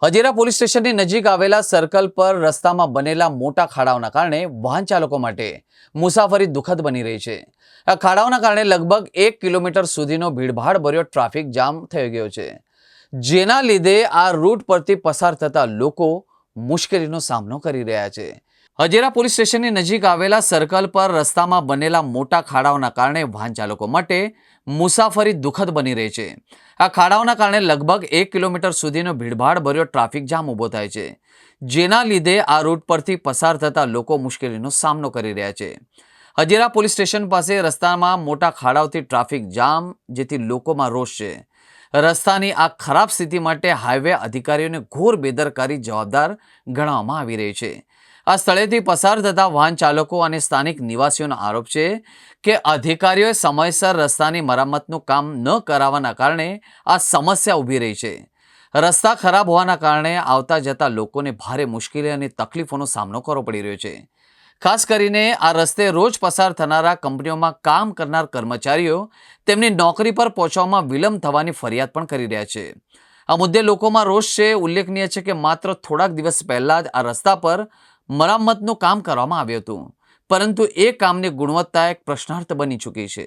Hazira police સ્ટેશનની નજીક આવેલા સર્કલ પર રસ્તામાં બનેલા મોટા ખાડાઓના કારણે વાહન ચાલકો માટે મુસાફરી દુઃખદ બની રહી છે। આ ખાડાઓના કારણે લગભગ 1 કિલોમીટર સુધીનો ભીડભાડભર્યો ટ્રાફિક જામ થઈ ગયો છે, જેના લીધે આ રૂટ પરથી પસાર થતા લોકો મુશ્કેલીનો સામનો કરી રહ્યા છે। હજીરા પોલીસ સ્ટેશનની નજીક આવેલા સર્કલ પર રસ્તામાં બનેલા મોટા ખાડાઓના કારણે વાહન ચાલકો માટે મુસાફરી દુઃખદ બની રહી છે। આ ખાડાઓના કારણે લગભગ 1 કિલોમીટર સુધીનો ભીડભાડભર્યો ટ્રાફિક જામ ઊભો થાય છે, જેના લીધે આ રૂટ પરથી પસાર થતા લોકો મુશ્કેલીનો સામનો કરી રહ્યા છે। હજીરા પોલીસ સ્ટેશન પાસે રસ્તામાં મોટા ખાડાઓથી ટ્રાફિક જામ, જેથી લોકોમાં રોષ છે। રસ્તાની આ ખરાબ સ્થિતિ માટે હાઈવે અધિકારીઓને ઘોર બેદરકારી જવાબદાર ગણવામાં આવી રહી છે। આ સ્થળેથી પસાર થતા વાહન ચાલકો અને સ્થાનિક નિવાસીઓનો આરોપ છે કે અધિકારીઓએ સમયસર રસ્તાની મરામતનું કામ ન કરાવવાના કારણે આ સમસ્યા ઊભી રહી છે। રસ્તા ખરાબ હોવાના કારણે આવતા જતા લોકોને ભારે મુશ્કેલી અને તકલીફોનો સામનો કરવો પડી રહ્યો છે। ખાસ કરીને આ રસ્તે રોજ પસાર થનારા કંપનીઓમાં કામ કરનાર કર્મચારીઓ તેમની નોકરી પર પહોંચવામાં વિલંબ થવાની ફરિયાદ પણ કરી રહ્યા છે। આ મુદ્દે લોકોમાં રોષ છે। ઉલ્લેખનીય છે કે માત્ર થોડાક દિવસ પહેલા જ આ રસ્તા પર મરામતનું કામ કરવામાં આવ્યું હતું, પરંતુ એ કામની ગુણવત્તા એક પ્રશ્નાર્થ બની ચૂકી છે।